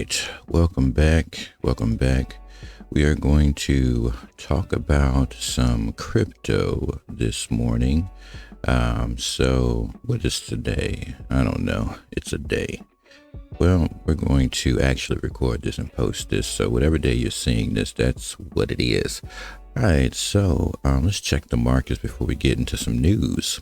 right, welcome back. Welcome back. We are going to talk about some crypto this morning. So what is today? I don't know. It's a day. Well, we're going to actually record this and post this. So whatever day you're seeing this, that's what it is. All right, so let's check the markets before we get into some news.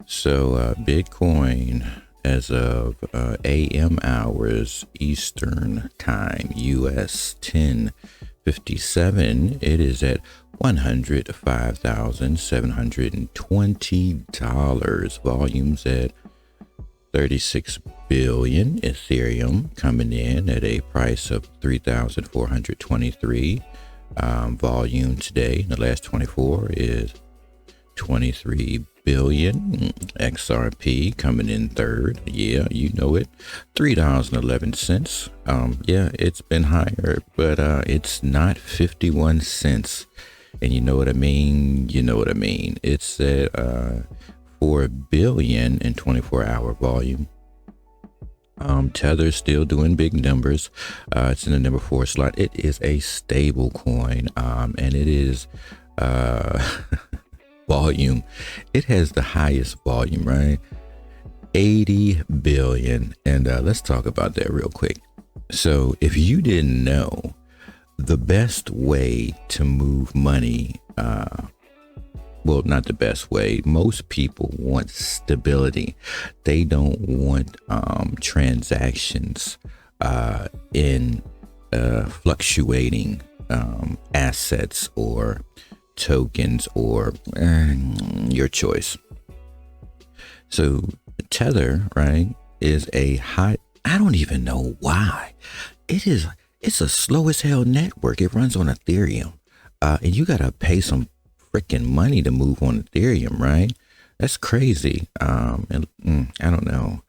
So Bitcoin, as of AM hours Eastern time, US 10:57, it is at $105,720. Volumes at 36 billion. Ethereum coming in at a price of 3,423. Volume today in the last 24 is 23 billion. XRP coming in third. Yeah, you know it. $3.11. Yeah, it's been higher, but it's not 51 cents. And you know what I mean? You know what I mean. It's at 4 billion in 24-hour volume. Tether's still doing big numbers. It's in the number 4 slot. It is a stable coin, and it is volume. It has the highest volume, right? 80 billion. And let's talk about that real quick. So if you didn't know, the best way to move money, well, not the best way. Most people want stability. They don't want transactions in fluctuating assets or tokens or your choice. So Tether, right, is a high. I don't even know why. It's a slow as hell network. It runs on Ethereum, and you gotta pay some freaking money to move on Ethereum, right? That's crazy. I don't know.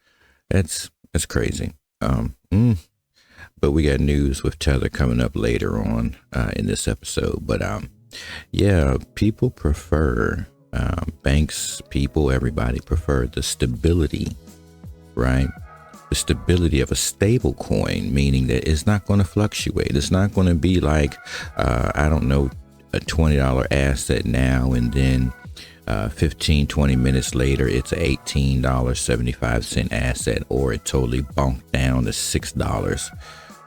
That's crazy. But we got news with Tether coming up later on in this episode. But yeah, people prefer banks. People, everybody prefer the stability, right? The stability of a stable coin, meaning that it's not going to fluctuate. It's not going to be like I don't know, a $20 asset now and then 15-20 minutes later it's an $18.75 asset, or it totally bumped down to $6.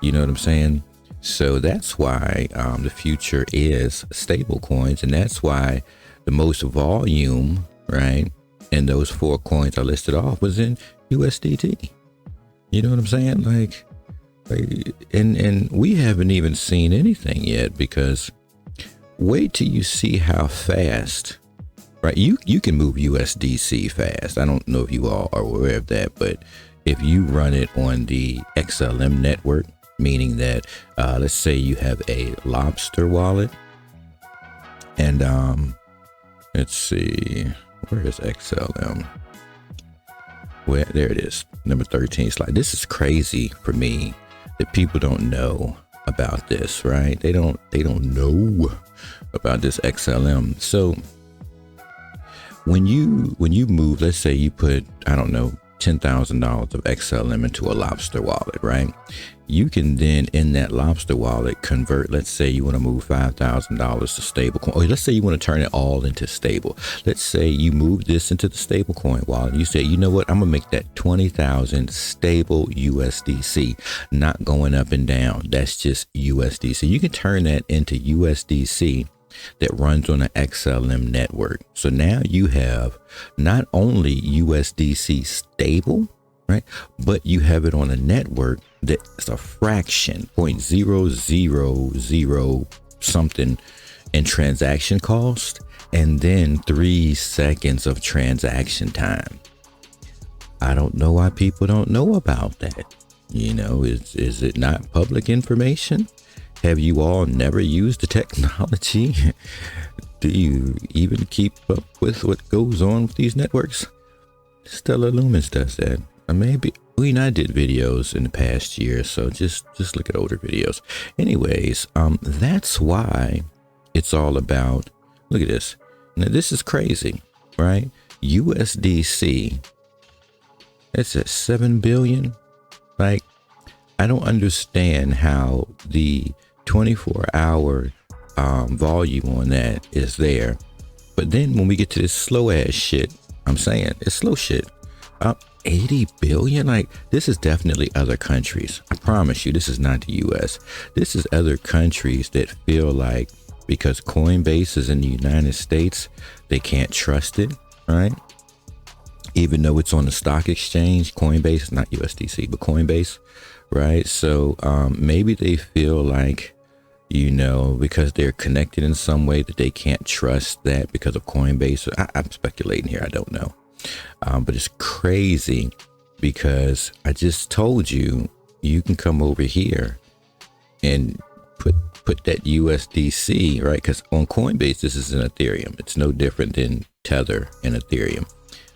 You know what I'm saying? So that's why the future is stable coins, and that's why the most volume, right, and those 4 coins I listed off was in USDT. You know what I'm saying? Like and we haven't even seen anything yet, because wait till you see how fast, right? You can move USDC fast. I don't know if you all are aware of that, but if you run it on the XLM network, meaning that let's say you have a Lobster wallet, and let's see, where is XLM? Well, there it is, number 13 slide. This is crazy for me that people don't know about this, right? They don't know about this XLM. So when you move, let's say you put, I don't know, $10,000 of XLM into a Lobster wallet, right? You can then in that Lobster wallet convert, let's say you want to move $5,000 to stable coin, or let's say you want to turn it all into stable. Let's say you move this into the stable coin wallet. You say, you know what, I'm gonna make that 20,000 stable USDC, not going up and down. That's just USDC. You can turn that into USDC that runs on an XLM network. So now you have not only USDC stable, right, but you have it on a network that's a fraction, 0.000 something in transaction cost, and then 3 seconds of transaction time. I don't know why people don't know about that. You know, is it not public information? Have you all never used the technology? Do you even keep up with what goes on with these networks? Stellar Lumens does that. Maybe I did videos in the past year, so just look at older videos. Anyways, that's why it's all about, look at this. Now this is crazy, right? USDC, it's at 7 billion. Like, I don't understand how the 24-hour volume on that is there. But then when we get to this slow ass shit, I'm saying it's slow shit. 80 billion? Like, this is definitely other countries. I promise you, this is not the US. This is other countries that feel like because Coinbase is in the United States, they can't trust it, right? Even though it's on the stock exchange, Coinbase, not USDC, but Coinbase, right? So maybe they feel like, you know, because they're connected in some way that they can't trust that because of Coinbase. I'm speculating here. I don't know. But it's crazy because I just told you, you can come over here and put that USDC, right? Because on Coinbase, this is an Ethereum. It's no different than Tether and Ethereum.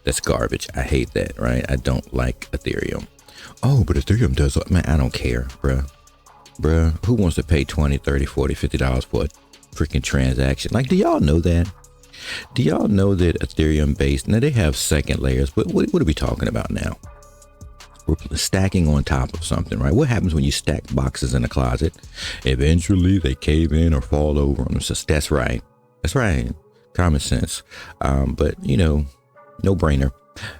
That's garbage. I hate that, right? I don't like Ethereum. Oh, but Ethereum does, man, I don't care, bruh. Who wants to pay $20, $30, $40, $50 for a freaking transaction? Like, do y'all know that? Do y'all know that Ethereum based, now they have second layers, but what are we talking about now? We're stacking on top of something, right? What happens when you stack boxes in a closet? Eventually they cave in or fall over on themselves. That's right. That's right. Common sense. But, you know, no brainer.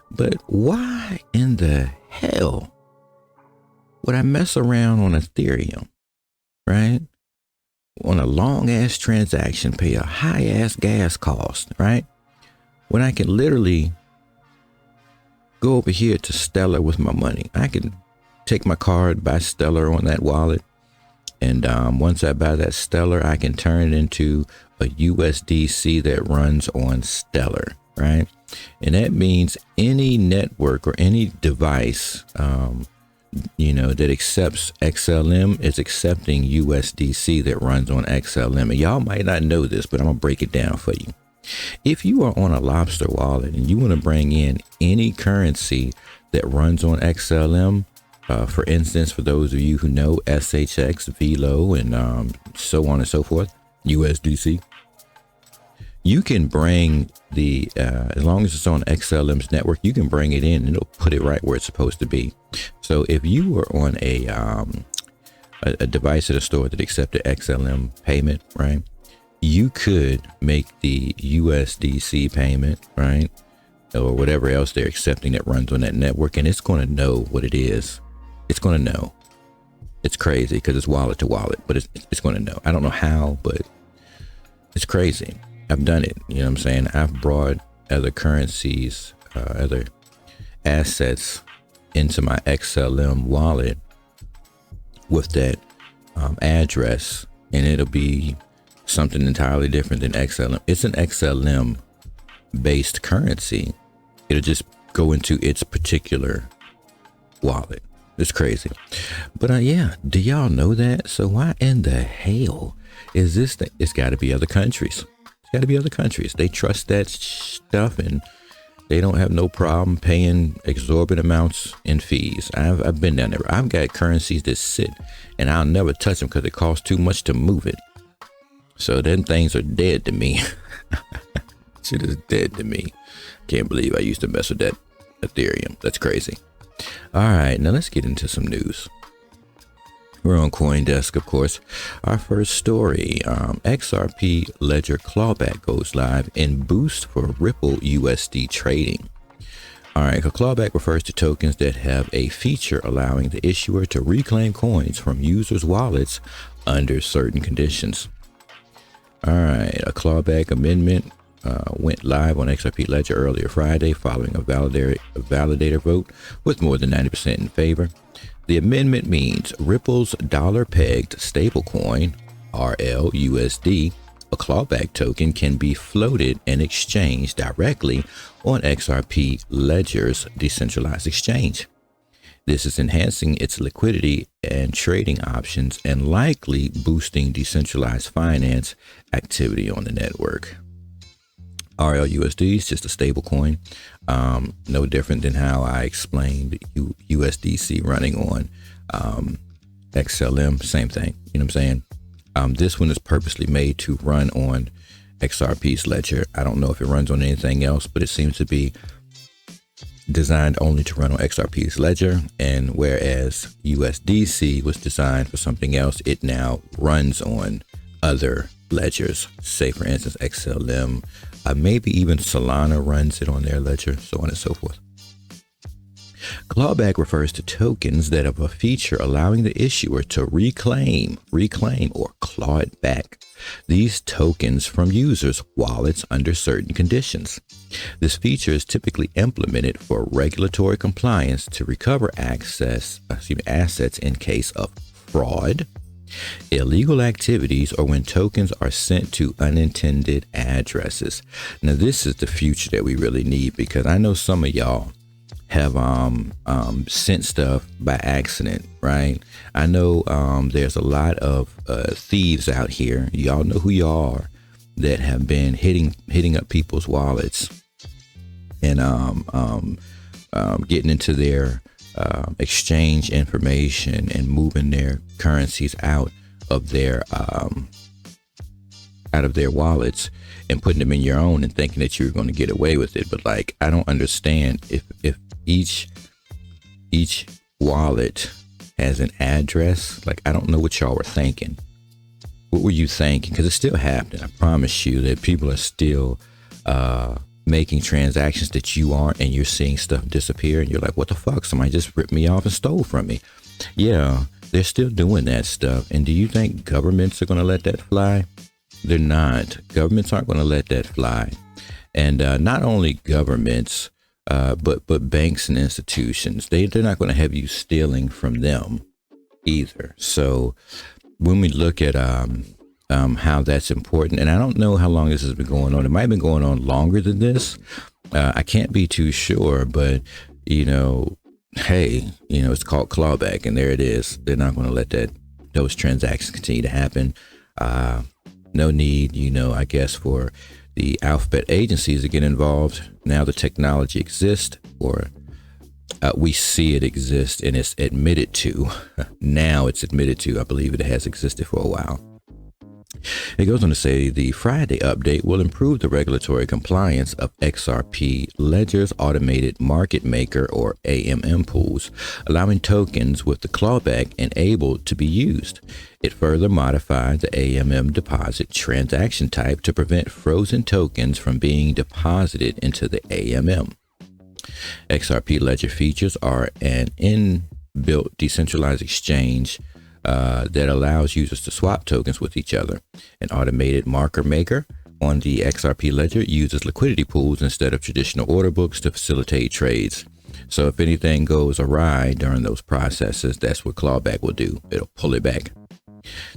But why in the hell would I mess around on Ethereum, right? On a long ass transaction, pay a high ass gas cost, right? When I can literally go over here to Stellar with my money. I can take my card, buy Stellar on that wallet. And once I buy that Stellar, I can turn it into a USDC that runs on Stellar, right? And that means any network or any device, you know, that accepts XLM is accepting USDC that runs on XLM. And y'all might not know this, but I'm gonna break it down for you. If you are on a Lobster wallet and you want to bring in any currency that runs on XLM, for instance, for those of you who know SHX, VLO, and so on and so forth, USDC, you can bring the, as long as it's on XLM's network, you can bring it in and it'll put it right where it's supposed to be. So if you were on a device at a store that accepted XLM payment, right, you could make the USDC payment, right, or whatever else they're accepting that runs on that network, and it's going to know what it is. It's going to know. It's crazy because it's wallet to wallet, but it's going to know. I don't know how, but it's crazy. I've done it. You know what I'm saying? I've brought other currencies, other assets into my XLM wallet with that address, and it'll be something entirely different than XLM. It's an XLM based currency. It'll just go into its particular wallet. It's crazy. But yeah, do y'all know that? So why in the hell is this thing? It's got to be other countries. Got to be other countries. They trust that stuff and they don't have no problem paying exorbitant amounts in fees. I've been down there. I've got currencies that sit and I'll never touch them because it costs too much to move it. So then things are dead to me. Shit is dead to me. Can't believe I used to mess with that Ethereum. That's crazy. All right, now let's get into some news. We're on CoinDesk, of course. Our first story, XRP Ledger clawback goes live and boost for Ripple USD trading. All right, a clawback refers to tokens that have a feature allowing the issuer to reclaim coins from users' wallets under certain conditions. All right, a clawback amendment went live on XRP Ledger earlier Friday following a validator vote with more than 90% in favor. The amendment means Ripple's dollar-pegged stablecoin, RLUSD, a clawback token, can be floated and exchanged directly on XRP Ledger's decentralized exchange. This is enhancing its liquidity and trading options and likely boosting decentralized finance activity on the network. RLUSD is just a stable coin, no different than how I explained USDC running on XLM, same thing, you know what I'm saying? This one is purposely made to run on XRP's ledger. I don't know if it runs on anything else, but it seems to be designed only to run on XRP's ledger, and whereas USDC was designed for something else, it now runs on other ledgers. Say, for instance, XLM, maybe even Solana runs it on their ledger, so on and so forth. Clawback refers to tokens that have a feature allowing the issuer to reclaim, or claw it back these tokens from users' wallets under certain conditions. This feature is typically implemented for regulatory compliance to recover assets in case of fraud, illegal activities, or when tokens are sent to unintended addresses. Now, this is the future that we really need, because I know some of y'all have sent stuff by accident, right? I know there's a lot of thieves out here. Y'all know who y'all are, that have been hitting up people's wallets and getting into their exchange information and moving their currencies out of their wallets and putting them in your own and thinking that you're going to get away with it. But like, I don't understand if each wallet has an address. Like, I don't know what y'all were thinking. What were you thinking? Because it's still happening. I promise you that people are still making transactions that you aren't, and you're seeing stuff disappear, and you're like, what the fuck? Somebody just ripped me off and stole from me. Yeah, they're still doing that stuff. And do you think governments are going to let that fly? They're not. Governments aren't going to let that fly. And not only governments, but banks and institutions, they're not going to have you stealing from them either. So when we look at how that's important, and I don't know how long this has been going on. It might have been going on longer than this. I can't be too sure, but hey, it's called clawback, and there it is. They're not going to let those transactions continue to happen. No need, I guess, for the alphabet agencies to get involved. Now the technology exists, or we see it exist, and it's admitted to. Now it's admitted to. I believe it has existed for a while. It goes on to say the Friday update will improve the regulatory compliance of XRP Ledger's automated market maker, or AMM pools, allowing tokens with the clawback enabled to be used. It further modified the AMM deposit transaction type to prevent frozen tokens from being deposited into the AMM. XRP Ledger features are an inbuilt decentralized exchange that allows users to swap tokens with each other. An automated market maker on the XRP Ledger uses liquidity pools instead of traditional order books to facilitate trades. So if anything goes awry during those processes, that's what clawback will do. It'll pull it back.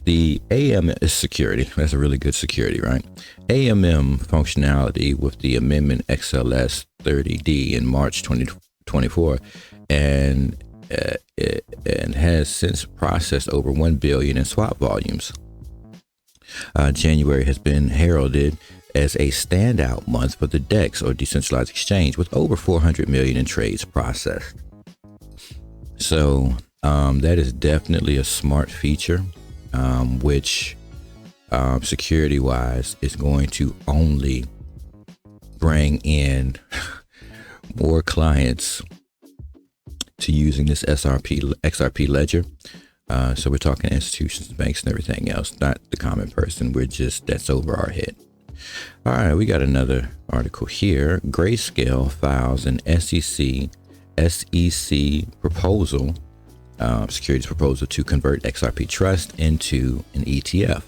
The AMM is security. That's a really good security, right? AMM functionality with the amendment XLS 30D in March 2024 and has since processed over 1 billion in swap volumes. January has been heralded as a standout month for the DEX, or decentralized exchange, with over 400 million in trades processed. So that is definitely a smart feature, which security wise is going to only bring in more clients to using this XRP Ledger. So we're talking institutions, banks, and everything else, not the common person. That's over our head. All right, we got another article here. Grayscale files an SEC proposal, securities proposal to convert XRP Trust into an ETF.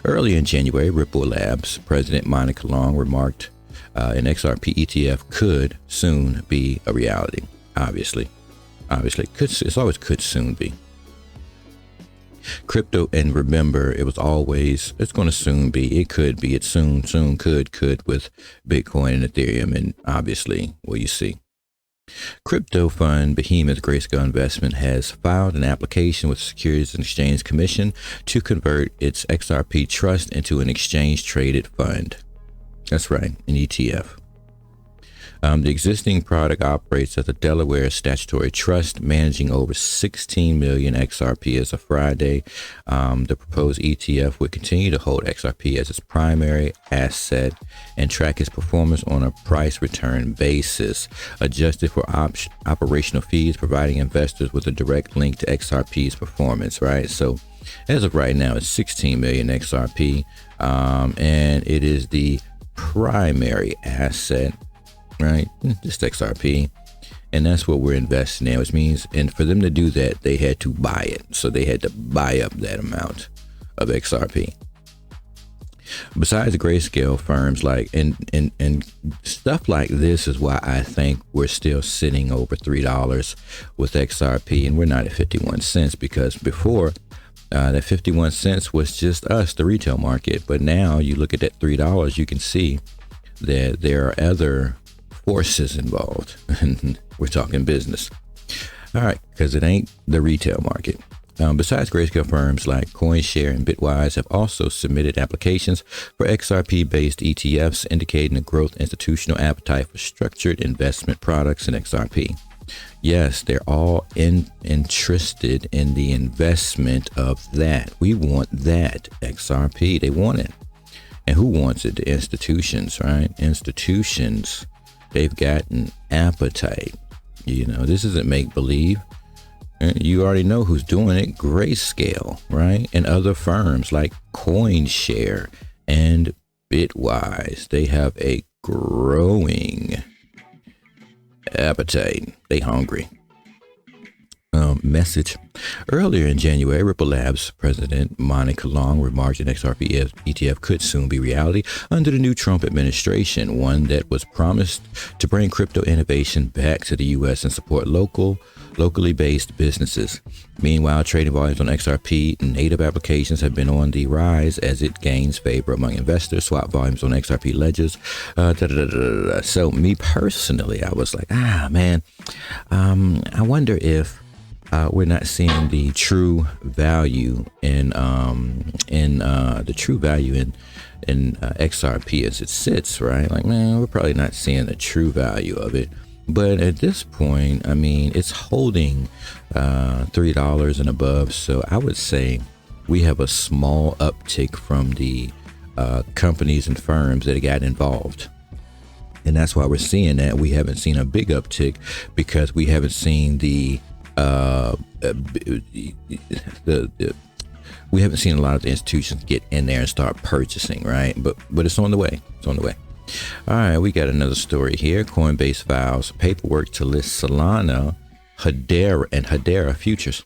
Earlier in January, Ripple Labs President Monica Long remarked an XRP ETF could soon be a reality. Obviously, it's always could soon be. Crypto, and remember, it's going to soon be. It could be. It soon could with Bitcoin and Ethereum, and obviously, well, you see. Crypto fund behemoth Grayscale Investment has filed an application with the Securities and Exchange Commission to convert its XRP Trust into an exchange-traded fund. That's right, an ETF. The existing product operates as a Delaware statutory trust, managing over 16 million XRP as of Friday. The proposed ETF would continue to hold XRP as its primary asset and track its performance on a price return basis, adjusted for operational fees, providing investors with a direct link to XRP's performance, right? So as of right now, it's 16 million XRP, and it is the primary asset, right? Just XRP. And that's what we're investing in, which means, and for them to do that, they had to buy it. So they had to buy up that amount of XRP. Besides the grayscale firms, like, and stuff like this is why I think we're still sitting over $3 with XRP, and we're not at 51 cents, because before that 51 cents was just us, the retail market. But now you look at that $3, you can see that there are other forces involved. We're talking business. All right, because it ain't the retail market. Besides, grayscale firms like CoinShare and Bitwise have also submitted applications for XRP-based ETFs, indicating a growth institutional appetite for structured investment products in XRP. Yes, they're all interested in the investment of that. We want that XRP. They want it. And who wants it? The institutions, right? Institutions, they've got an appetite. You know, this isn't make-believe. You already know who's doing it. Grayscale, right? And other firms like CoinShare and Bitwise. They have a growing appetite. They hungry. Message. Earlier in January, Ripple Labs President Monica Long remarked an XRP ETF could soon be reality under the new Trump administration, one that was promised to bring crypto innovation back to the U.S. and support locally based businesses. Meanwhile, trading volumes on XRP native applications have been on the rise as it gains favor among investors. Swap volumes on XRP ledgers. So me personally, I was like, man, I wonder if we're not seeing the true value in XRP as it sits, right? Like, man, we're probably not seeing the true value of it. But at this point, I mean, it's holding $3 and above. So I would say we have a small uptick from the companies and firms that got involved. And that's why we're seeing that. We haven't seen a big uptick because we haven't seen we haven't seen a lot of the institutions get in there and start purchasing, right? But it's on the way. It's on the way. All right, we got another story here. Coinbase files paperwork to list Solana, Hedera futures.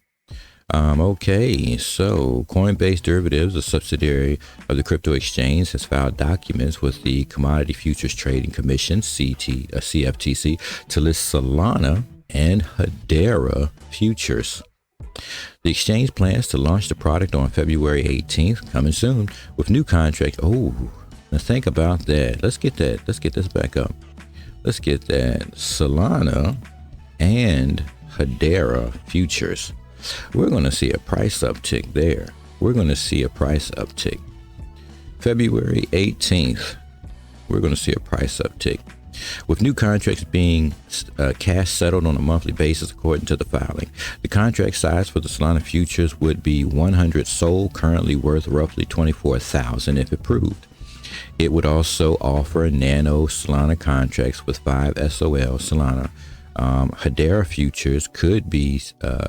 Okay, so Coinbase Derivatives, a subsidiary of the crypto exchange, has filed documents with the Commodity Futures Trading Commission, CFTC, to list Solana and Hedera futures. The exchange plans to launch the product on February 18th, coming soon, with new contracts. Oh, now think about that. Let's get this back up. Let's get that Solana and Hedera futures. We're going to see a price uptick there. We're going to see a price uptick. February 18th, we're going to see a price uptick, with new contracts being cash settled on a monthly basis according to the filing. The contract size for the Solana futures would be 100 SOL, currently worth roughly $24,000 if approved. It would also offer nano Solana contracts with 5 SOL Solana. Hedera futures could be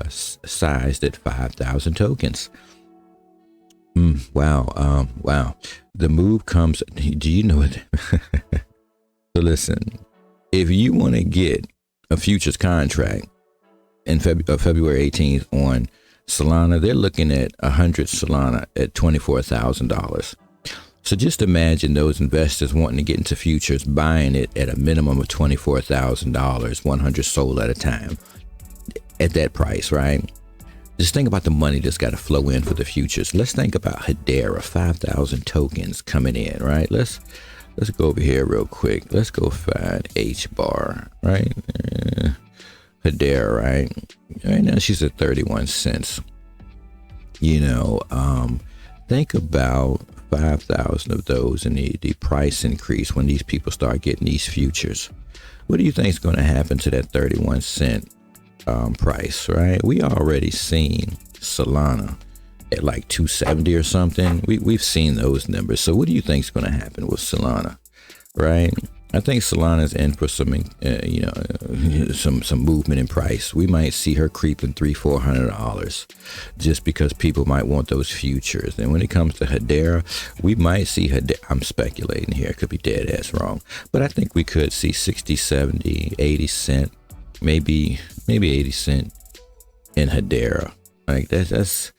sized at 5,000 tokens. Wow. Wow. The move comes. Do you know it? So listen, if you want to get a futures contract in February 18th on Solana, they're looking at 100 Solana at $24,000. So just imagine those investors wanting to get into futures, buying it at a minimum of $24,000, 100 SOL at a time, at that price, right? Just think about the money that's got to flow in for the futures. Let's think about Hedera, 5,000 tokens coming in, right? Let's go over here real quick. Let's go find HBAR, right? Hedera, right? Right now she's at 31 cents. You know, think about 5,000 of those and the price increase when these people start getting these futures. What do you think is going to happen to that 31 cent price, right? We already seen Solana at like 270 or something. We've seen those numbers. So what do you think is going to happen with Solana, right? I think Solana is in for some, some movement in price. We might see her creeping $300-400 just because people might want those futures. And when it comes to Hedera, we might see Hedera. I'm speculating here. It could be dead ass wrong, but I think we could see 60, 70, 80 cent, maybe 80 cent in Hedera. Like that's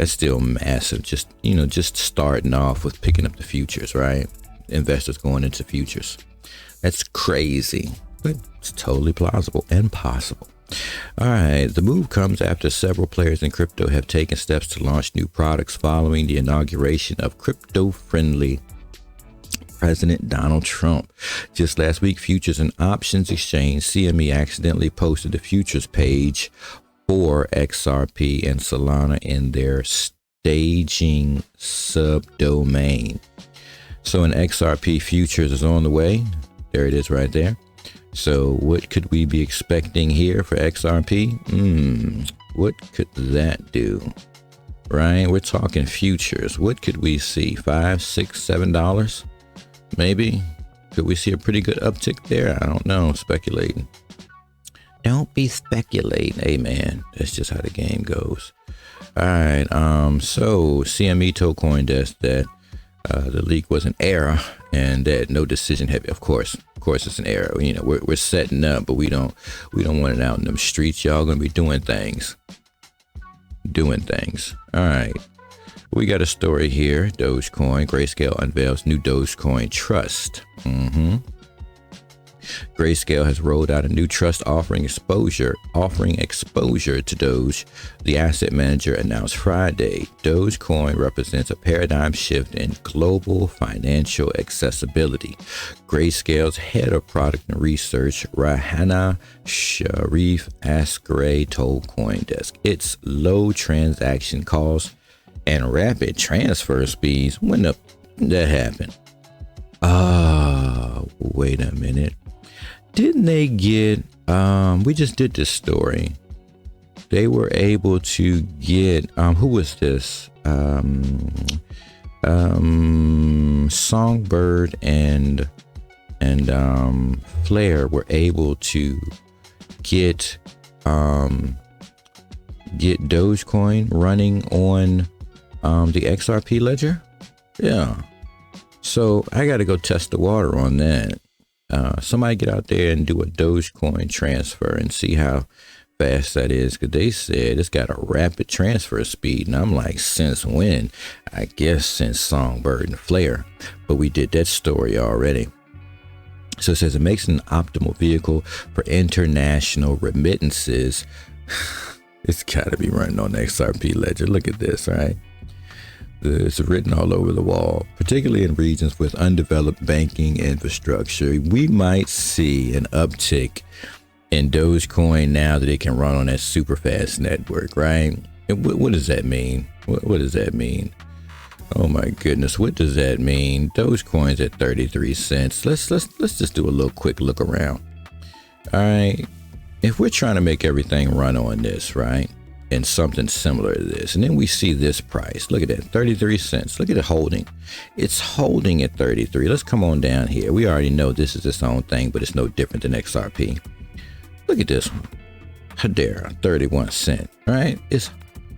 still massive. Just starting off with picking up the futures, right? Investors going into futures. That's crazy, but it's totally plausible and possible. All right, the move comes after several players in crypto have taken steps to launch new products following the inauguration of crypto-friendly President Donald Trump. Just last week, Futures and Options Exchange, CME, accidentally posted the futures page for XRP and Solana in their staging subdomain. So an XRP futures is on the way. There it is right there. So what could we be expecting here for XRP? What could that do? Right? We're talking futures. What could we see? $5, $6, $7? Maybe? Could we see a pretty good uptick there? I don't know. Speculating. Don't be speculating. Hey, man. That's just how the game goes. All right. So CME told CoinDesk that the leak was an error and that no decision had. Of course it's an error. We're setting up, but we don't want it out in them streets. Y'all gonna be doing things. All right. We got a story here. Dogecoin. Grayscale unveils new Dogecoin trust. Grayscale has rolled out a new trust offering exposure to Doge, the asset manager announced Friday. Dogecoin represents a paradigm shift in global financial accessibility. Grayscale's head of product and research, Rahana Sharif Asghari, told CoinDesk its low transaction costs and rapid transfer speeds. When did that happen? Wait a minute. Didn't they get, we just did this story. They were able to get, who was this? Songbird and Flare were able to get Dogecoin running on the XRP ledger. Yeah. So I got to go test the water on that. Somebody get out there and do a Dogecoin transfer and see how fast that is, because they said it's got a rapid transfer speed, and I'm like, since when? I guess since Songbird and Flare, but we did that story already. So it says it makes an optimal vehicle for international remittances. It's got to be running on the XRP ledger. Look at this, right? It's written all over the wall, particularly in regions with undeveloped banking infrastructure. We might see an uptick in Dogecoin now that it can run on that super fast network, right? And what does that mean? What does that mean? Oh my goodness, what does that mean? Dogecoin's at 33 cents. Let's just do a little quick look around. All right, if we're trying to make everything run on this, right? And something similar to this, and then we see this price. Look at that, 33 cents. Look at it holding. It's holding at 33. Let's come on down here. We already know this is its own thing, but it's no different than XRP. Look at this one. Hedera, 31 cents, right? It's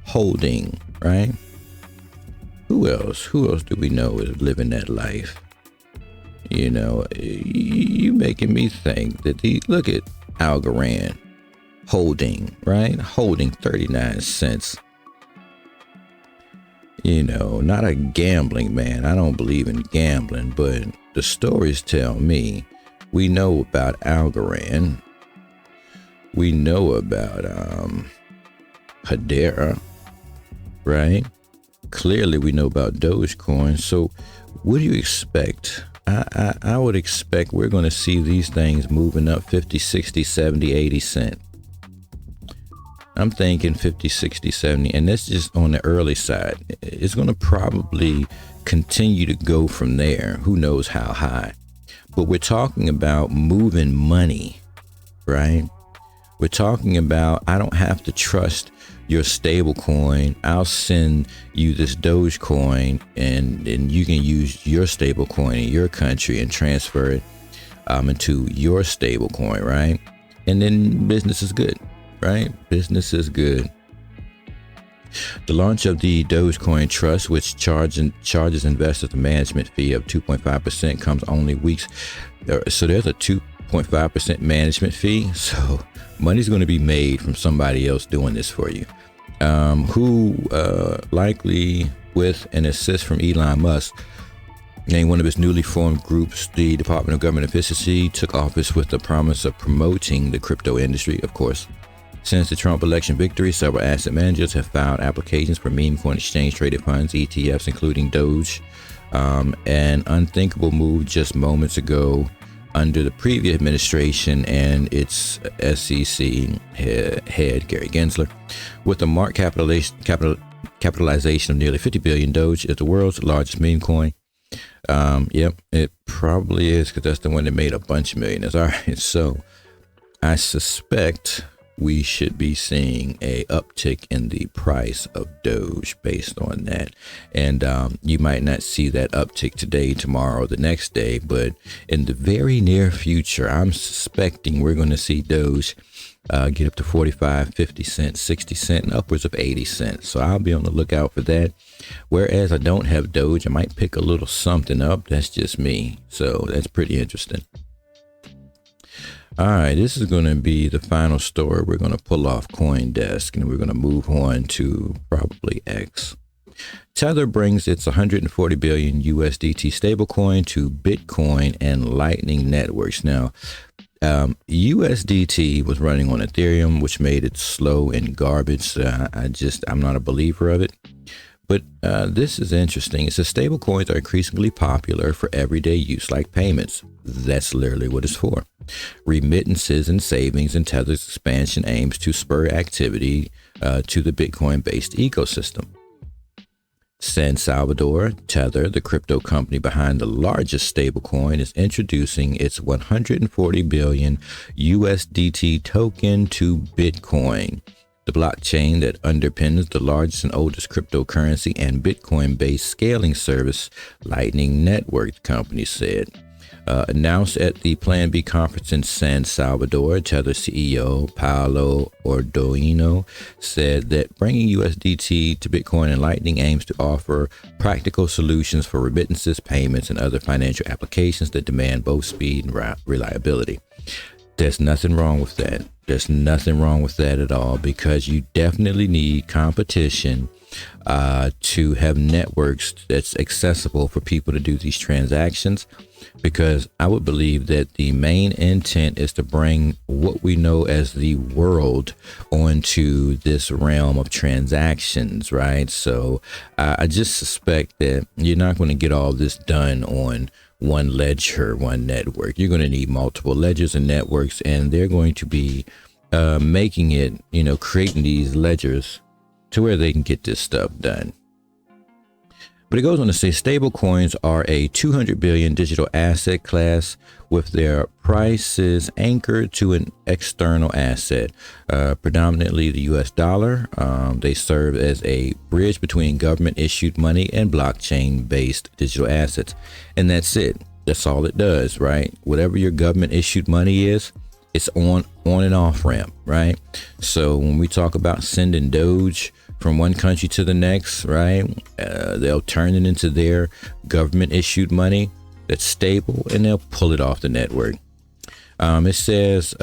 holding, right? Who else do we know is living that life? You making me think that look at Algorand. Holding, right? Holding 39 cents. Not a gambling man. I don't believe in gambling, but the stories tell me we know about Algorand. We know about Hedera, right? Clearly we know about Dogecoin. So what do you expect? I would expect we're going to see these things moving up 50, 60, 70, 80 cents. I'm thinking 50, 60, 70, and that's just on the early side. It's going to probably continue to go from there. Who knows how high? but we're talking about moving money, right? We're talking about, I don't have to trust your stable coin. I'll send you this Dogecoin, and you can use your stable coin in your country and transfer it into your stable coin, right? And then business is good, right? Business is good. The launch of the Dogecoin Trust, which charges investors a management fee of 2.5%, comes only weeks. So there's a 2.5% management fee. So money's going to be made from somebody else doing this for you, who likely with an assist from Elon Musk. Named one of his newly formed groups, the Department of Government Efficiency, took office with the promise of promoting the crypto industry, of course. Since the Trump election victory, several asset managers have filed applications for meme coin exchange-traded funds, ETFs, including Doge. An unthinkable move just moments ago under the previous administration and its SEC head, Gary Gensler. With a market capitalization of nearly 50 billion, Doge is the world's largest meme coin. Yep, it probably is, because that's the one that made a bunch of millionaires. All right, so I suspect we should be seeing a uptick in the price of Doge based on that. And you might not see that uptick today, tomorrow, or the next day, but in the very near future, I'm suspecting we're going to see Doge get up to 45, 50 cents, 60 cents, and upwards of 80 cents. So I'll be on the lookout for that. Whereas I don't have Doge, I might pick a little something up. That's just me. So that's pretty interesting. All right, this is going to be the final story we're going to pull off CoinDesk, and we're going to move on to probably X. Tether brings its 140 billion USDT stablecoin to Bitcoin and Lightning networks. Now, USDT was running on Ethereum, which made it slow and garbage. I'm not a believer of it. But this is interesting. It says stablecoins are increasingly popular for everyday use, like payments. That's literally what it's for. Remittances and savings, and Tether's expansion aims to spur activity to the Bitcoin-based ecosystem. San Salvador, Tether, the crypto company behind the largest stablecoin, is introducing its 140 billion USDT token to Bitcoin, the blockchain that underpins the largest and oldest cryptocurrency and Bitcoin-based scaling service. Lightning Network, the company said. Announced at the Plan B conference in San Salvador, Tether CEO Paolo Ardoino said that bringing USDT to Bitcoin and Lightning aims to offer practical solutions for remittances, payments, and other financial applications that demand both speed and reliability. There's nothing wrong with that. There's nothing wrong with that at all, because you definitely need competition to have networks that's accessible for people to do these transactions, because I would believe that the main intent is to bring what we know as the world onto this realm of transactions, right? So I just suspect that you're not going to get all this done on one ledger, one network. You're going to need multiple ledgers and networks, and they're going to be making it, creating these ledgers to where they can get this stuff done. But it goes on to say stable coins are a 200 billion digital asset class with their prices anchored to an external asset, predominantly the US dollar. They serve as a bridge between government issued money and blockchain based digital assets. And that's it. That's all it does, right? Whatever your government issued money is, it's on and off ramp, right? So when we talk about sending Doge from one country to the next, right, they'll turn it into their government issued money that's stable, and they'll pull it off the network. It says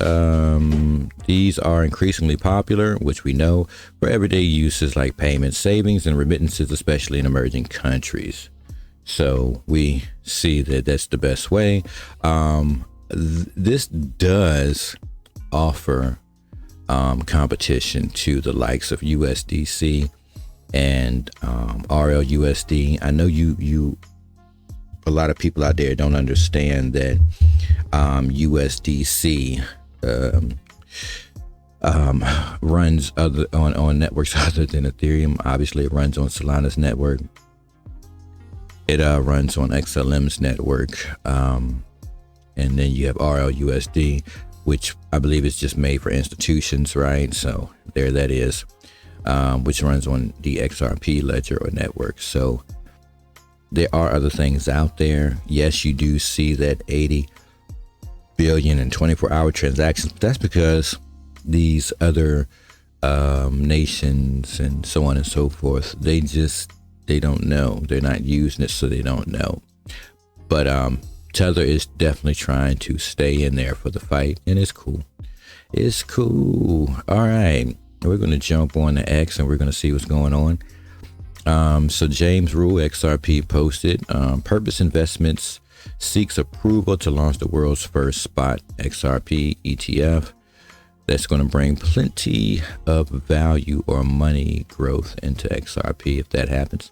these are increasingly popular, which we know, for everyday uses like payments, savings, and remittances, especially in emerging countries. So we see that that's the best way. This does offer competition to the likes of USDC and RLUSD. I know you a lot of people out there don't understand that USDC runs on networks other than Ethereum. Obviously, it runs on Solana's network. It runs on XLM's network. and then you have RLUSD, which I believe is just made for institutions, right? So there that is, which runs on the XRP ledger or network. So there are other things out there. Yes, you do see that 80 billion in 24-hour transactions, but that's because these other nations and so on and so forth, they don't know. They're not using it, so they don't know. But Tether is definitely trying to stay in there for the fight, and it's cool. It's cool. All right, we're going to jump on to X, and we're going to see what's going on. So James Rule, XRP, posted, Purpose Investments seeks approval to launch the world's first spot XRP ETF that's going to bring plenty of value or money growth into XRP if that happens.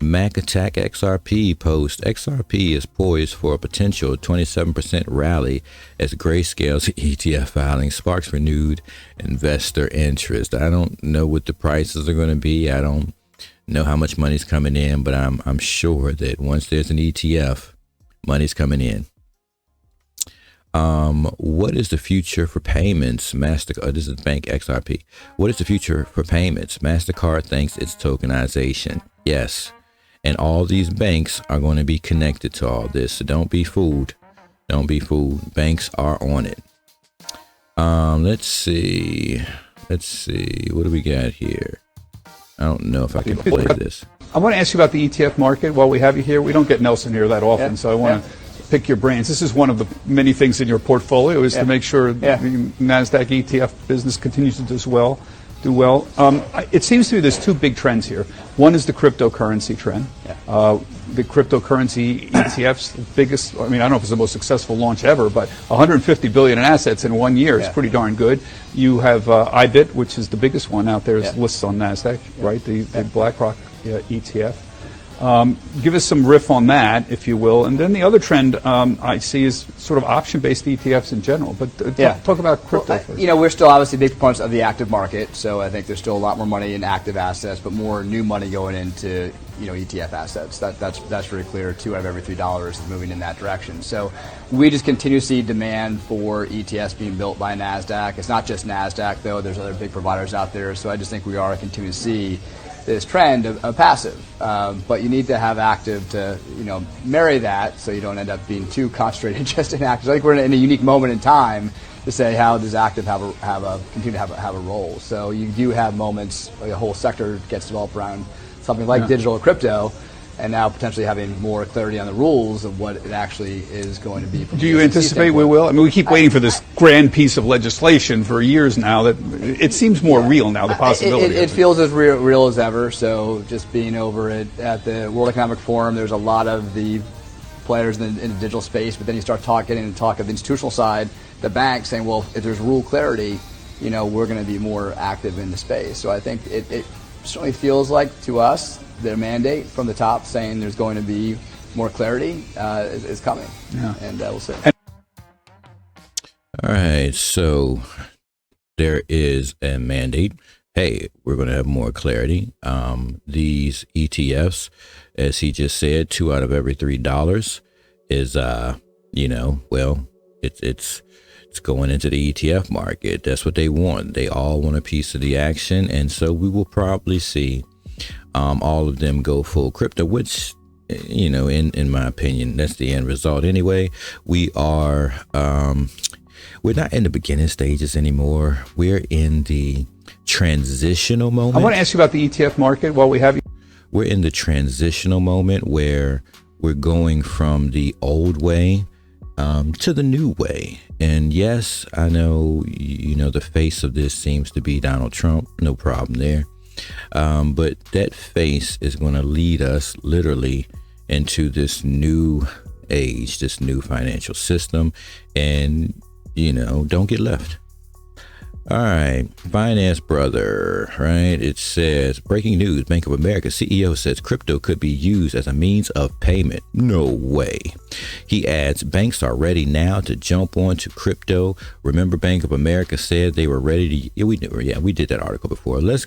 Mac Attack XRP post, XRP is poised for a potential 27% rally as Grayscale's ETF filing sparks renewed investor interest. I don't know what the prices are going to be. I don't know how much money's coming in, but I'm sure that once there's an ETF, money's coming in. What is the future for payments? MasterCard, this is Bank XRP. What is the future for payments? MasterCard thinks it's tokenization. Yes. And all these banks are going to be connected to all this. So don't be fooled. Don't be fooled. Banks are on it. Let's see. What do we got here? I don't know if I can play this. I want to ask you about the ETF market while we have you here. We don't get Nelson here that often, so I want to pick your brains. This is one of the many things in your portfolio is to make sure the NASDAQ ETF business continues to do well. It seems to me there's two big trends here. One is the cryptocurrency trend. The cryptocurrency ETFs, the biggest, I mean, I don't know if it's the most successful launch ever, but 150 billion in assets in 1 year is pretty darn good. You have IBIT, which is the biggest one out there, is listed on NASDAQ, right? The BlackRock ETF. Give us some riff on that, if you will. And then the other trend I see is sort of option-based ETFs in general. But talk about crypto first. We're still obviously big proponents of the active market. So I think there's still a lot more money in active assets, but more new money going into ETF assets. That's very clear. 2 out of every $3 is moving in that direction. So we just continue to see demand for ETFs being built by NASDAQ. It's not just NASDAQ, though. There's other big providers out there. So I just think we are continuing to see this trend of passive, but you need to have active to marry that so you don't end up being too concentrated just in active. So I think we're in a unique moment in time to say how does active continue to have a role. So you do have moments like a whole sector gets developed around something like digital or crypto, and now potentially having more clarity on the rules of what it actually is going to be. Do you anticipate we will? I mean, we keep waiting for this grand piece of legislation for years now. That it seems more real now, the possibility. It feels as real as ever. So just being over it at the World Economic Forum, there's a lot of the players in the digital space, but then you start getting into talk of the institutional side, the banks saying, well, if there's rule clarity, we're going to be more active in the space. So I think it certainly feels like to us the mandate from the top saying there's going to be more clarity is coming, and we'll see. All right, so there is a mandate. Hey, we're going to have more clarity. These ETFs, as he just said, 2 out of every $3 is, it's going into the ETF market. That's what they want. They all want a piece of the action, and so we will probably see all of them go full crypto, which, in my opinion, that's the end result. Anyway, we're not in the beginning stages anymore. We're in the transitional moment. I want to ask you about the ETF market while we have you. We're in the transitional moment where we're going from the old way to the new way. And yes, I know, the face of this seems to be Donald Trump. No problem there. But that face is going to lead us literally into this new age, this new financial system. And, don't get left. All right, Finance Brother, right? It says, breaking news, Bank of America CEO says crypto could be used as a means of payment. No way. He adds, banks are ready now to jump onto crypto. Remember, Bank of America said they were ready to, we did that article before. Let's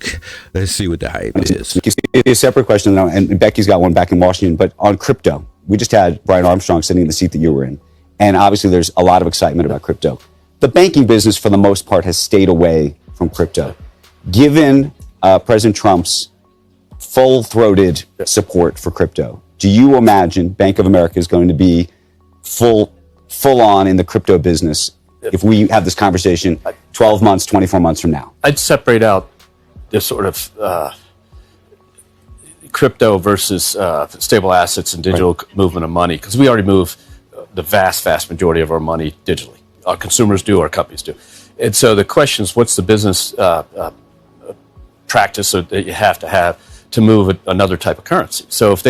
see what the hype is. It's a separate question now, and Becky's got one back in Washington, but on crypto, we just had Brian Armstrong sitting in the seat that you were in. And obviously there's a lot of excitement about crypto. The banking business, for the most part, has stayed away from crypto. Given President Trump's full-throated support for crypto, do you imagine Bank of America is going to be full on in the crypto business if we have this conversation 12 months, 24 months from now? I'd separate out this sort of crypto versus stable assets and digital movement of money, because we already move the vast majority of our money digitally. Our consumers do, our companies do. And so the question is, what's the business practice that you have to move another type of currency? So if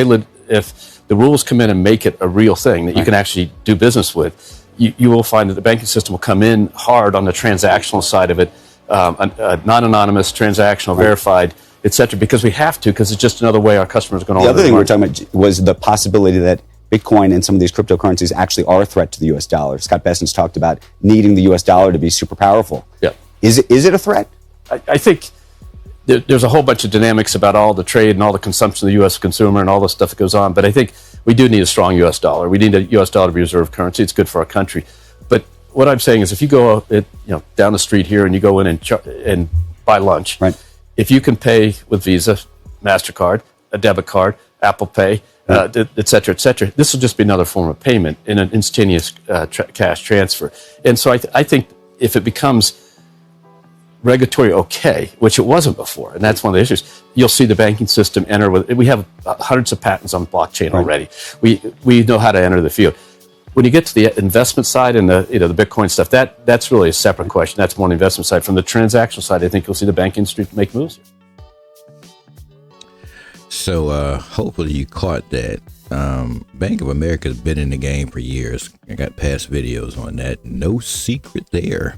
the rules come in and make it a real thing that you can actually do business with, you will find that the banking system will come in hard on the transactional side of it, non-anonymous, transactional, verified, et cetera, because we have to, because it's just another way our customers are going to. The other thing we were talking about was the possibility that Bitcoin and some of these cryptocurrencies actually are a threat to the U.S. dollar. Scott Bessent's talked about needing the U.S. dollar to be super powerful. Yeah. Is it a threat? I think there's a whole bunch of dynamics about all the trade and all the consumption of the U.S. consumer and all the stuff that goes on. But I think we do need a strong U.S. dollar. We need a U.S. dollar to be reserve currency. It's good for our country. But what I'm saying is, if you go down the street here and you go in and buy lunch, right. If you can pay with Visa, MasterCard, a debit card, Apple Pay, et cetera, this will just be another form of payment in an instantaneous cash transfer. And so I think if it becomes regulatory okay, which it wasn't before, and that's one of the issues, you'll see the banking system enter with. We have hundreds of patents on blockchain already. We know how to enter the field. When you get to the investment side and the Bitcoin stuff, that's really a separate question. That's more on the investment side. From the transactional side, I think you'll see the banking industry make moves. So hopefully you caught that. Bank of America has been in the game for years. I got past videos on that. No secret there.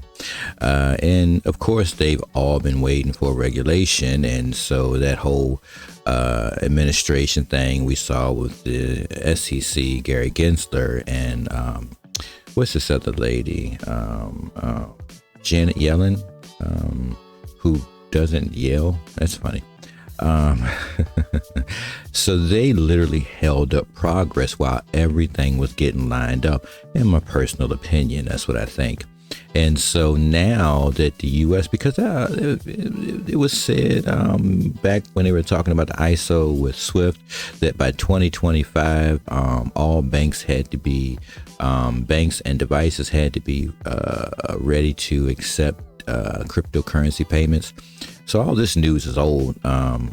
And of course, they've all been waiting for regulation. And so that whole administration thing we saw with the SEC, Gary Gensler, and what's this other lady? Janet Yellen, who doesn't yell. That's funny. So they literally held up progress while everything was getting lined up. In my personal opinion, that's what I think. And so now that the U.S., because it was said back when they were talking about the ISO with SWIFT, that by 2025, all banks had to be, banks and devices had to be ready to accept cryptocurrency payments. So all this news is old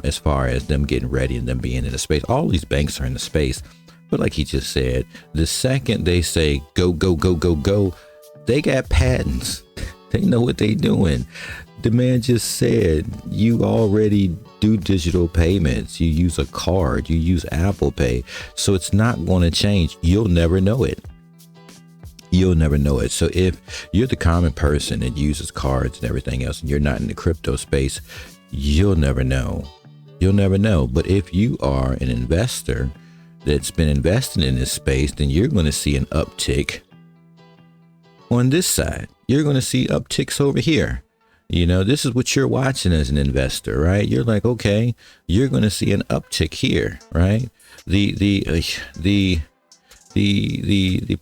as far as them getting ready and them being in the space. All these banks are in the space. But like he just said, the second they say go, they got patents. They know what they doing. The man just said, you already do digital payments. You use a card. You use Apple Pay. So it's not going to change. You'll never know it. You'll never know it. So if you're the common person that uses cards and everything else, and you're not in the crypto space, you'll never know. You'll never know. But if you are an investor that's been investing in this space, then you're going to see an uptick on this side. You're going to see upticks over here. You know, this is what you're watching as an investor, right? You're like, okay, you're going to see an uptick here, right? The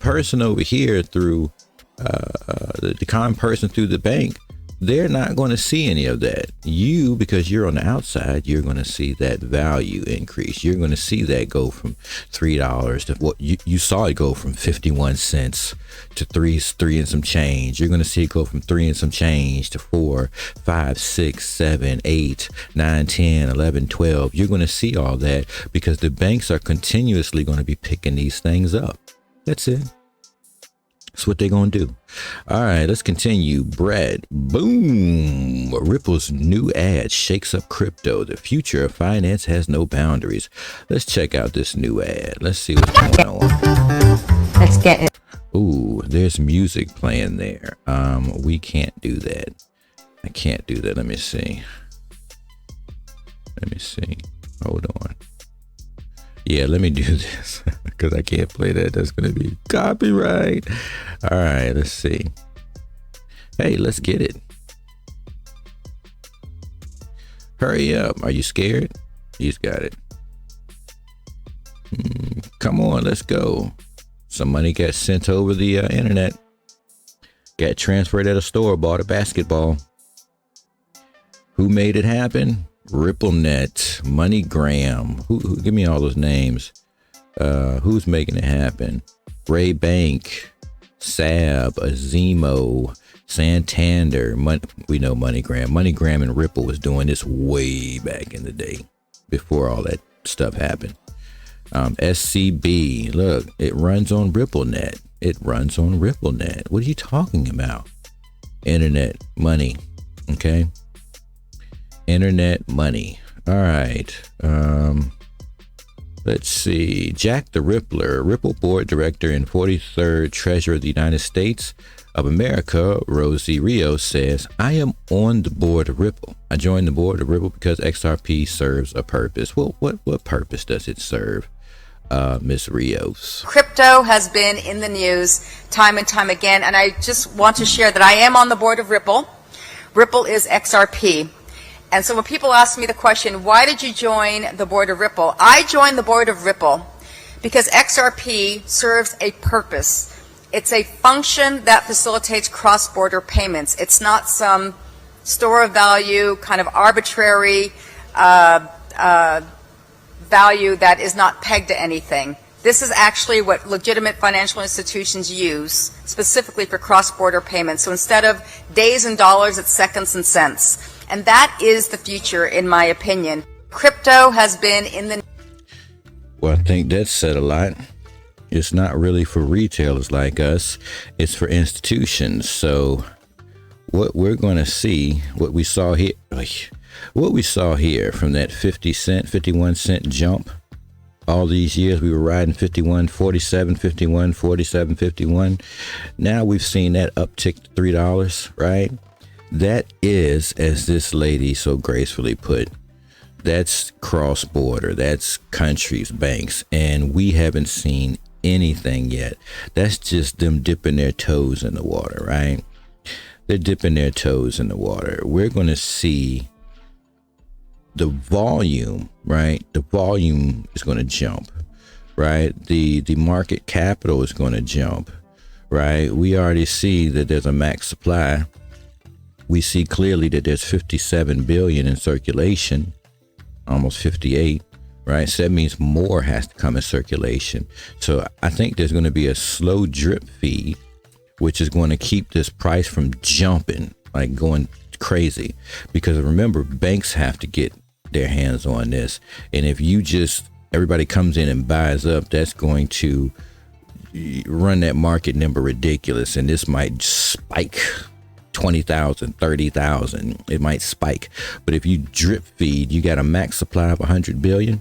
person over here through the common person through the bank, they're not going to see any of that. You, because you're on the outside, you're going to see that value increase. You're going to see that go from $3 to what you saw it go from 51 cents to three and some change. You're going to see it go from 3 and some change to 4, 5, 6, 7, 8, 9, 10, 11, 12. You're going to see all that because the banks are continuously going to be picking these things up. That's it. That's what they're going to do. All right, let's continue. Brad, boom. Ripple's new ad shakes up crypto. The future of finance has no boundaries. Let's check out this new ad. Let's see what's going on. Let's get it. Ooh, there's music playing there. We can't do that. I can't do that. Let me see. Hold on. Yeah, let me do this because I can't play that. That's going to be copyright. All right, let's see. Hey, let's get it. Hurry up. Are you scared? He's got it. Come on, let's go. Some money got sent over the internet. Got transferred at a store, bought a basketball. Who made it happen? RippleNet, MoneyGram. Who? Give me all those names. Who's making it happen? Ray Bank, Sab, Azimo, Santander. We know MoneyGram. MoneyGram and Ripple was doing this way back in the day, before all that stuff happened. SCB, look, it runs on RippleNet. It runs on RippleNet. What are you talking about? Internet money, okay? Internet money. All right. Let's see. Jack the Rippler, Ripple board director and 43rd Treasurer of the United States of America, Rosie Rios, says, I am on the board of Ripple. I joined the board of Ripple because XRP serves a purpose. Well, what purpose does it serve, Ms. Rios? Crypto has been in the news time and time again, and I just want to share that I am on the board of Ripple. Ripple is XRP. And so when people ask me the question, why did you join the board of Ripple? I joined the board of Ripple because XRP serves a purpose. It's a function that facilitates cross-border payments. It's not some store of value, kind of arbitrary value that is not pegged to anything. This is actually what legitimate financial institutions use specifically for cross-border payments. So instead of days and dollars, it's seconds and cents. And that is the future, in my opinion. Crypto has been in the... Well, I think that said a lot. It's not really for retailers like us. It's for institutions. So what we're going to see, what we saw here from that 51 cent jump, all these years we were riding 51, 47, 51, 47, 51. Now we've seen that uptick to $3, right? That is, as this lady so gracefully put, that's cross-border, that's countries, banks, and we haven't seen anything yet. That's just them dipping their toes in the water, right? They're dipping their toes in the water. We're going to see the volume, right? The volume is going to jump, right? The market capital is going to jump, right? We already see that there's a max supply. We see clearly that there's 57 billion in circulation, almost 58, right? So that means more has to come in circulation. So I think there's going to be a slow drip feed, which is going to keep this price from jumping, like going crazy. Because remember, banks have to get their hands on this. And if everybody comes in and buys up, that's going to run that market number ridiculous. And this might spike 20,000, 30,000, it might spike. But if you drip feed, you got a max supply of 100 billion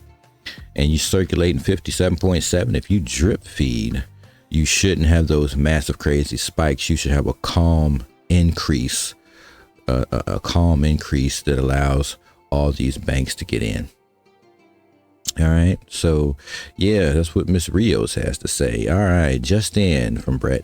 and you circulating 57.7. If you drip feed, you shouldn't have those massive crazy spikes. You should have a calm increase, a calm increase that allows all these banks to get in. All right. So, yeah, that's what Ms. Rios has to say. All right. Just in from Brett.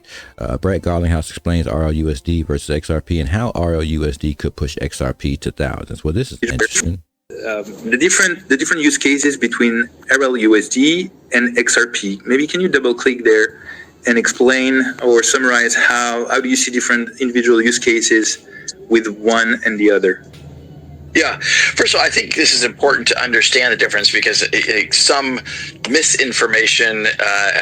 Brett Garlinghouse explains RLUSD versus XRP and how RLUSD could push XRP to thousands. Well, this is interesting. The different use cases between RLUSD and XRP. Maybe can you double click there and explain or summarize how do you see different individual use cases with one and the other? Yeah. First of all, I think this is important to understand the difference because some misinformation,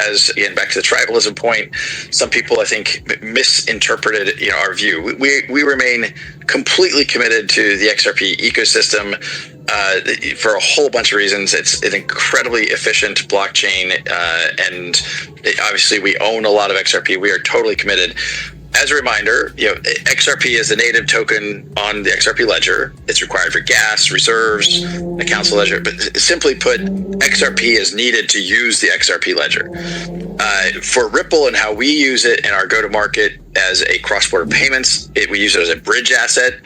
as again, back to the tribalism point, some people I think misinterpreted our view. We remain completely committed to the XRP ecosystem for a whole bunch of reasons. It's an incredibly efficient blockchain, and obviously we own a lot of XRP. We are totally committed. As a reminder, XRP is a native token on the XRP ledger. It's required for gas, reserves, accounts ledger. But simply put, XRP is needed to use the XRP ledger. For Ripple and how we use it in our go-to-market as a cross-border payments, we use it as a bridge asset.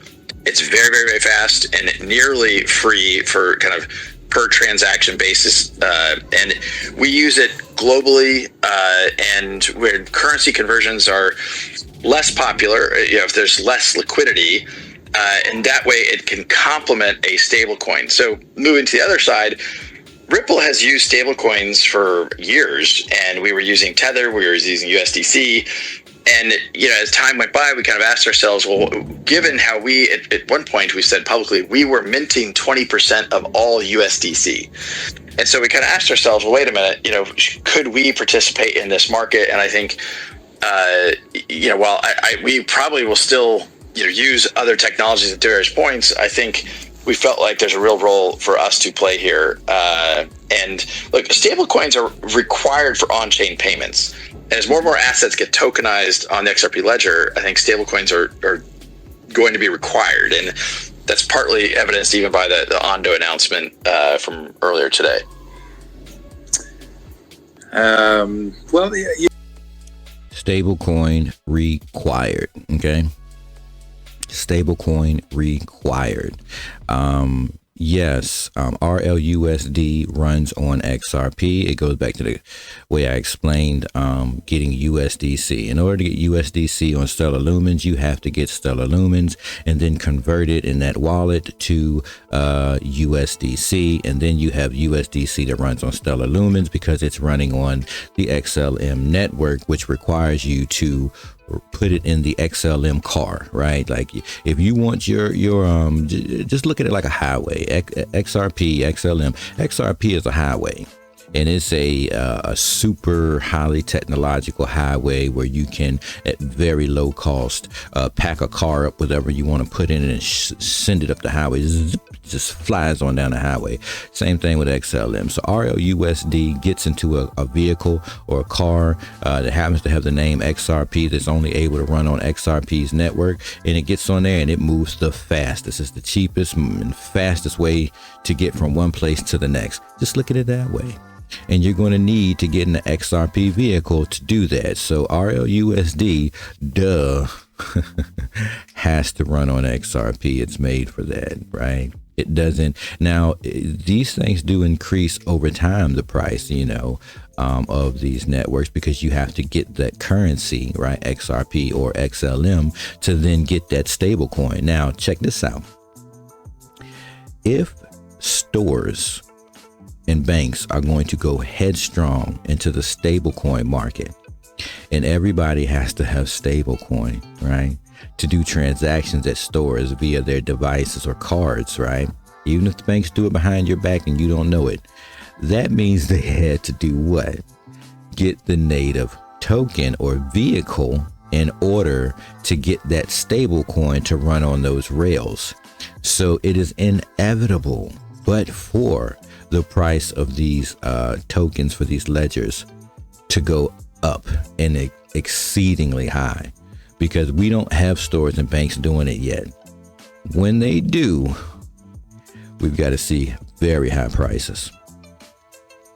It's very, very, very fast and nearly free for kind of per transaction basis, and we use it globally, and where currency conversions are less popular, if there's less liquidity, and that way it can complement a stable coin. So moving to the other side, Ripple has used stablecoins for years, and we were using Tether, we were using USDC. And, as time went by, we kind of asked ourselves, well, given how we, at one point, we said publicly, we were minting 20% of all USDC. And so we kind of asked ourselves, well, wait a minute, could we participate in this market? And I think, while we probably will still, use other technologies at various points, I think we felt like there's a real role for us to play here. And look, stablecoins are required for on-chain payments. And as more and more assets get tokenized on the XRP ledger, I think stablecoins are going to be required. And that's partly evidenced even by the Ondo announcement from earlier today. Stablecoin required. Okay. Stablecoin required. Yes, RLUSD runs on XRP. It goes back to the way I explained getting USDC. In order to get USDC on Stellar Lumens, you have to get Stellar Lumens and then convert it in that wallet to USDC. And then you have USDC that runs on Stellar Lumens because it's running on the XLM network, which requires you to put it in the XLM car, right? Like if you want your just look at it like a highway. XRP, XLM. XRP is a highway, and it's a super highly technological highway where you can, at very low cost, pack a car up, whatever you want to put in it, and send it up the highway. Just flies on down the highway. Same thing with XLM. So RLUSD gets into a vehicle or a car that happens to have the name XRP, that's only able to run on XRP's network, and it gets on there and it moves the fastest. It's the cheapest and fastest way to get from one place to the next. Just look at it that way. And you're going to need to get in the XRP vehicle to do that. So RLUSD, has to run on XRP. It's made for that, right? It doesn't. Now, these things do increase over time, the price, of these networks, because you have to get that currency, right? XRP or XLM, to then get that stable coin. Now, check this out. If stores and banks are going to go headstrong into the stablecoin market, and everybody has to have stablecoin, right, to do transactions at stores via their devices or cards, right? Even if the banks do it behind your back and you don't know it, that means they had to do what? Get the native token or vehicle in order to get that stablecoin to run on those rails. So it is inevitable, but for the price of these tokens for these ledgers to go up and exceedingly high, because we don't have stores and banks doing it yet. When they do, we've got to see very high prices.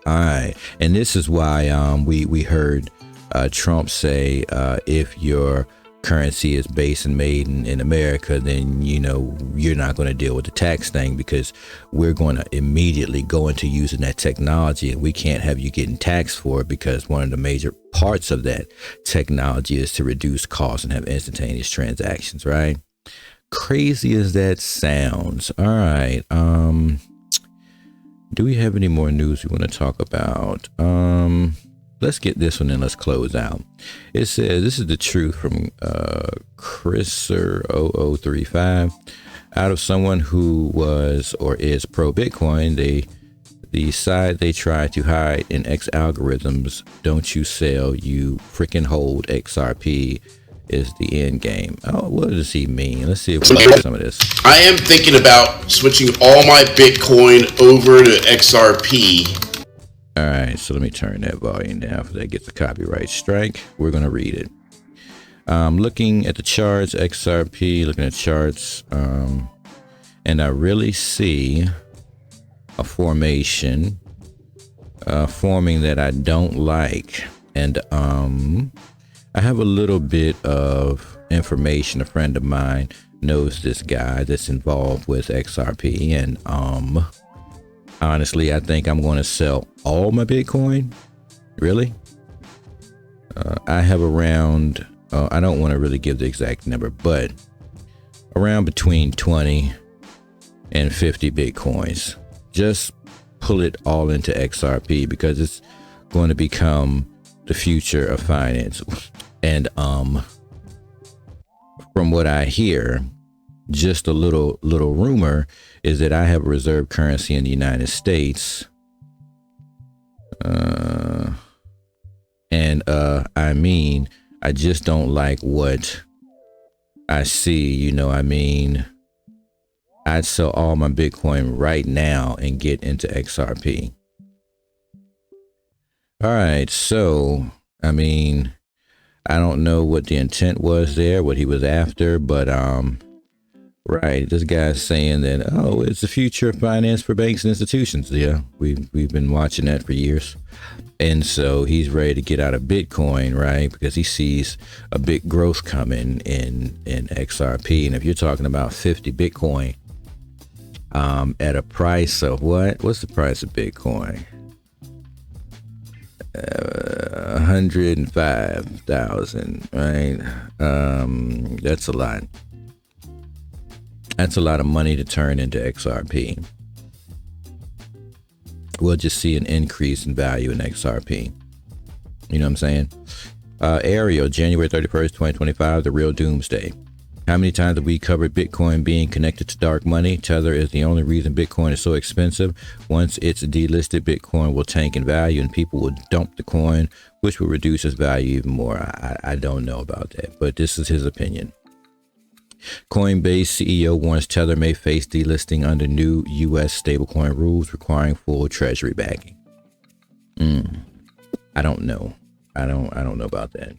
All right, and this is why we heard Trump say if your currency is based and made in America, then you're not going to deal with the tax thing, because we're going to immediately go into using that technology, and we can't have you getting taxed for it, because one of the major parts of that technology is to reduce costs and have instantaneous transactions, right? Crazy as that sounds. All right. Do we have any more news we want to talk about? Let's get this one and let's close out. It says, this is the truth from Chriser0035. Out of someone who was or is pro Bitcoin, the side they try to hide in X algorithms, don't you sell, you freaking hold XRP is the end game. Oh, what does he mean? Let's see if we can get some of this. I am thinking about switching all my Bitcoin over to XRP. All right, so let me turn that volume down for that gets a copyright strike. We're going to read it. Looking at the charts, XRP, looking at charts, and I really see a formation forming that I don't like. And I have a little bit of information. A friend of mine knows this guy that's involved with XRP, and honestly, I think I'm going to sell all my Bitcoin. Really? I have around, I don't want to really give the exact number, but around between 20 and 50 Bitcoins. Just pull it all into XRP because it's going to become the future of finance. And from what I hear, just a little rumor is that I have a reserve currency in the United States. I mean, I just don't like what I see, you know. I mean, I'd sell all my Bitcoin right now and get into XRP. All right, so I mean, I don't know what the intent was there, what he was after, but right, this guy's saying that, oh, it's the future of finance for banks and institutions. Yeah, we've been watching that for years. And so he's ready to get out of Bitcoin, right? Because he sees a big growth coming in XRP. And if you're talking about 50 Bitcoin at a price of what? What's the price of Bitcoin? 105,000, right? That's a lot. That's a lot of money to turn into XRP. We'll just see an increase in value in XRP. You know what I'm saying? Ariel, January 31st, 2025, the real doomsday. How many times have we covered Bitcoin being connected to dark money? Tether is the only reason Bitcoin is so expensive. Once it's delisted, Bitcoin will tank in value and people will dump the coin, which will reduce its value even more. I don't know about that, but this is his opinion. Coinbase CEO warns Tether may face delisting under new U.S. stablecoin rules requiring full treasury backing. I don't know. I don't know about that.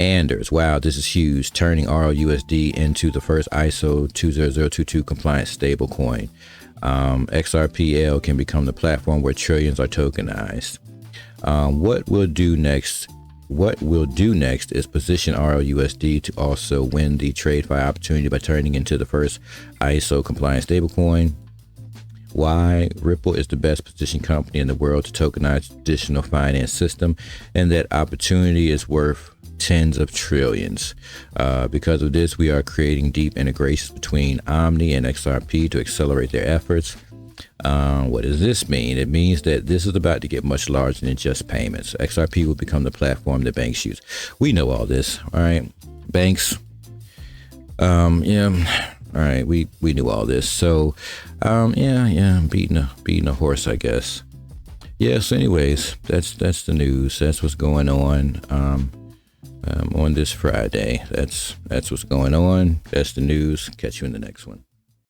Anders, wow, this is huge. Turning RLUSD into the first ISO 20022 compliant stablecoin. XRPL can become the platform where trillions are tokenized. What we'll do next is position RLUSD to also win the TradeFi opportunity by turning into the first ISO compliant stablecoin. Why? Ripple is the best positioned company in the world to tokenize the traditional finance system, and that opportunity is worth tens of trillions. Because of this, we are creating deep integrations between Omni and XRP to accelerate their efforts. What does this mean? It means that this is about to get much larger than just payments. XRP will become the platform that banks use. We know all this, all right? Banks, yeah, all right, we knew all this. So, yeah, beating a horse, I guess. Yeah, so anyways, that's the news. That's what's going on this Friday. That's what's going on. That's the news. Catch you in the next one.